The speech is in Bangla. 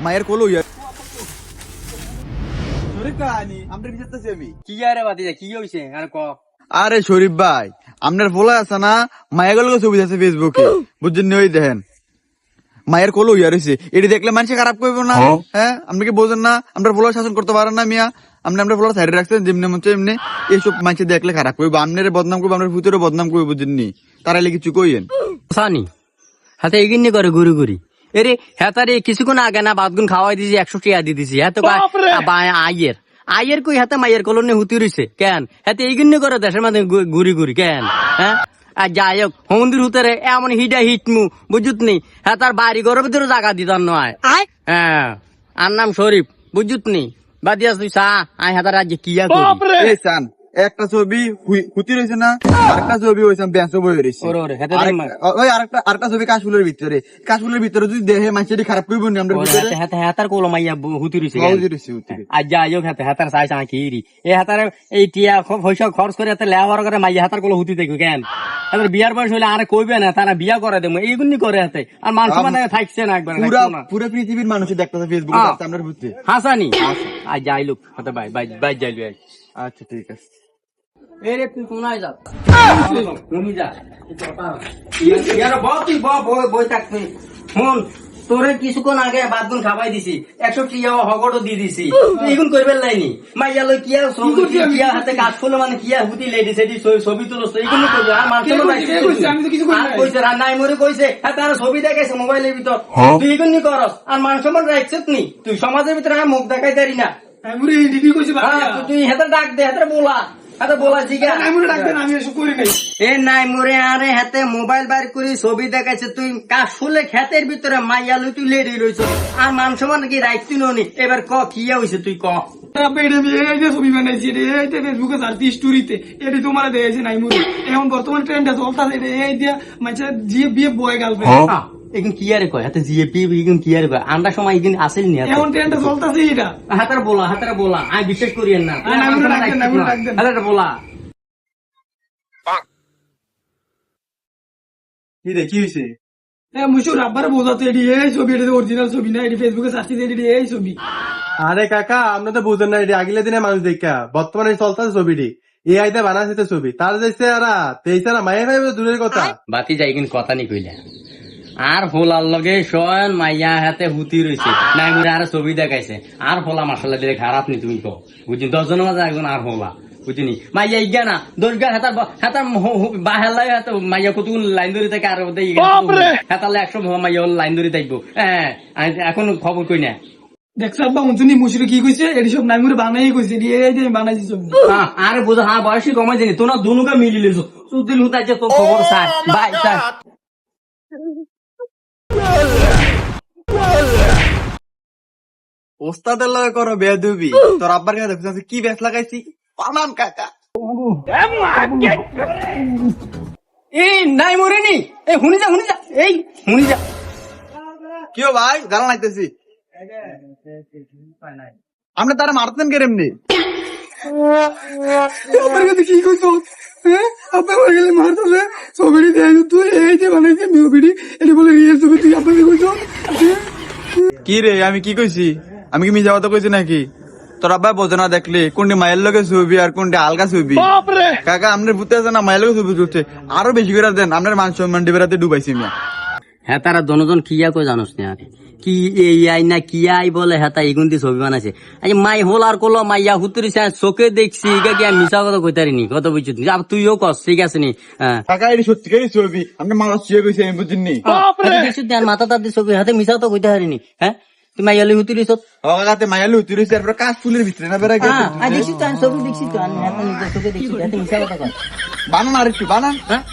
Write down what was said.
মায়ের কোলো ইয়া কি আরে বাতি কি হইছে আর ক আরে শরীফ ভাই আপনার বলা আছে না মায়ের গল্প ছবি আছে ফেসবুকে বুঝছেন ওই দেখেন মায়ের কোলো ইয়া রয়েছে এটি দেখলে মানুষ খারাপ করবো না হ্যাঁ আপনি কি বোঝেন না আপনার বলা শাসন করতে পারেন না মিয়া আপনি আপনার বলা সাইডে রাখছেন যেমনি মন চাই এমনি এইসব মানুষ দেখলে খারাপ করবো আপনার বদনাম করবো আপনার ভিতরে বদনাম করবো বুঝেননি তারা কিছু কইেন সানি হাতে এগিয়ে করে ঘুরি ঘুরি এরে হেতারে কিছুক্ষণ আগে না বাদগুন খাওয়াই দিছি 100 টাকা দিয়ে দিছি এত আয়ের কই হাতে মায়ের কলনে হুতি রইছে কেন হাতে এগিয়ে করে দেশের মধ্যে ঘুরি ঘুরি কেন হ্যাঁ আর যাই হোক মন্দির হুতারে এমন হিটমু বুঝুত নি হ্যাঁ তার বাড়ি ঘরের ভিতরে জায়গা দিতাম নয় হ্যাঁ আর নাম শরীফ বুঝুত নি বাদিয়াস তুই চা আয় হাতার রাজ্যে কিয়া করি চান একটা ছবি হুতি রয়েছে না আরেকটা ছবি হয়েছে ব্যাংস বই রয়েছে ওই আরেকটা ছবি কাশফুলের ভিতরে যদি দেহে মানুষের খারাপ করবো না আমরা হাতার কোলো মাইয়া হুতি রয়েছে আর যাই হোক হাতার চাই চা কি এই হাতার এই টিয়া পয়সা খরচ করে হাতে লেবার করে মাইয়া হাতার কোলো হুতি দেখো কেন তাদের বিয়ার বয়স হলে আরে কইবে না তারা বিয়া করে দেবো এইগুলি করে হাতে আর মানুষ মানে থাকছে না একবার পুরো পৃথিবীর মানুষের দেখতেছে ফেসবুকে আপনার ভূতে হাসানি আর যাই লোক হাতে বাই যাইলো আচ্ছা ঠিক আছে এরে তুই কোনায় যা তুমি যা ইয়ার তুই বই থাকবি শুন তোরে কিছুক্ষণ আগে বাদগুন খাবাই দিছি 100 টিয়া হগড়ও দিয়ে দিছি এগুন করবে লাইনি মাইয়া লই কিয়া কিয়া হাতে কাজ করলো মানে কিয়া হুতি লেডি সেডি ছবি তুলো এইগুলো করবে আর মানুষ আমি তো কিছু কইছে নাই মরে কইছে আর তার ছবি দেখাইছে মোবাইলের ভিতর তুই এগুনি করস আর মানুষ মন রাখছিস নি তুই সমাজের ভিতরে মুখ দেখাই পারি না আমি দিদি কইছি তুই হাতে ডাক দে হাতে বলা মোবাইল বার করি ছবি দেখাইছে তুই কাশফুলে ক্ষেতের ভিতরে মাইয়া লই তুই লেডি রইছ আর মান সমান কি রাখছি নি এবার ক কিয়া হইছে তুই ক ছবি বানাইছি ফেসবুকে সার্চি স্টোরিতে এটি তোমার দেখেছে নাই মুড়ি এখন বর্তমান ট্রেন্ডে চলতেছে এই দিয়া মাঝে জিয়ে বিয়ে বয় গালবে এখন কি আরে কয় হাতে জিএপি এখন কি আরে কয় আমরা সময় এখন আসেল নি এখন ট্রেন্ডে চলতেছে এটা হাতার বলা আমি বিশ্বাস করিয়েন না হাতার বলা কি রে কি হইছে মুশুর আব্বার বোঝাতে এটি এই ছবি এটা অরিজিনাল ছবি না এটি ফেসবুকে সার্চি এটি এই ছবি আরে কাকা আপনি তো বুঝেন না এটি আগিলে দিনে মানুষ দেখা বর্তমানে চলতেছে ছবিটি এই আইতে বানাচ্ছে ছবি তার যাইছে আরা তেইছারা মায়ের ভাই দূরের কথা বাতি যাই কিন্তু কথা নি কইলা আর হোলার লগে শয়ন মাইয়া হাতে হুতি রয়েছে নাই মরে আর ছবি দেখাইছে আর হোলা মাসাল্লাহ দিলে খারাপ নি তুমি কো বুঝলি 10 জনের মাঝে একজন আর হোলা বুঝিনি মাইয়া ইজ্ঞা না দরকার হাতার বাহেলাই হাতে মাইয়া কতগুলো লাইন ধরে থাকে আর হাতালে 100 মাইয়া লাইন ধরে থাকবো হ্যাঁ এখন খবর কই না দেখছ আব্বা উনি মুশরি কি কইছে এটি সব নাই মরে বানাই কইছে এই যে বানাইছি ছবি আরে বোঝা হ্যাঁ বয়সী কমাই জানি তোরা দুনুকা মিলিলেছো সুদিল হুতাইছে তো খবর স্যার বাই স্যার ওস্তাদের লগে করো বেয়াদবি তোর আব্বার কাছে দেখছিস কি ব্যাস লাগাইছি পালাম কাকা এই নাই মরেনি এই হুনি যা এই হুনি যা কিও ভাই জানা নাইতেছি আপনি তারা মারতেন কেমনি আমার কাছে কি কইছো আপনার গেলে মারতেছে ছবিটি দেয় তুই এই যে বানাইছে মিউবিডি এটি বলে রিয়েল ছবি তুই আপনাকে কইছো কি রে আমি কি কইছি আমি কি মিছা কথা কইছি নাকি তোর আব্বা বোঝে না দেখলে কোনটি মায়ের লগে ছবি আর কোনটি আলগা ছবি কাকা আপনার ভূতে আছে না মায়ের লগে ছবি তুলছে আরো বেশি করে দেন আপনার মান সম্মান ডিবেরাতে ডুবাইছি মিয়া হ্যাঁ তারা দনজন কিয়া কই জানোস না আরে কি এই আই না কি আই বলে হেতা এগুন্তি ছবি বানাইছে আজ মাই হোলার কলো মাইয়া হুতুরি চোখে দেখছি কি আমি মিছা কথা কইতারিনি কত বুঝছিস তুইও কস ঠিক আছে নি কাকা এটি সত্যিকারই ছবি আপনি মানুষ চুয়ে কইছে আমি বুঝিনি মাথা তার ছবি হাতে মিছা তো কইতে হারিনি হ্যাঁ তুই মাইয়ালি হুতুরিস কাতে মায়ালি হুতুরিস তারপর কাশ ফুলের ভিতরে না বেড়া গেছে দেখছি তো আমি ছবি দেখছি তো আমি হাতে নিজের চোখে দেখছি হাতে মিছা কথা কয় বানান আর একটু বানান হ্যাঁ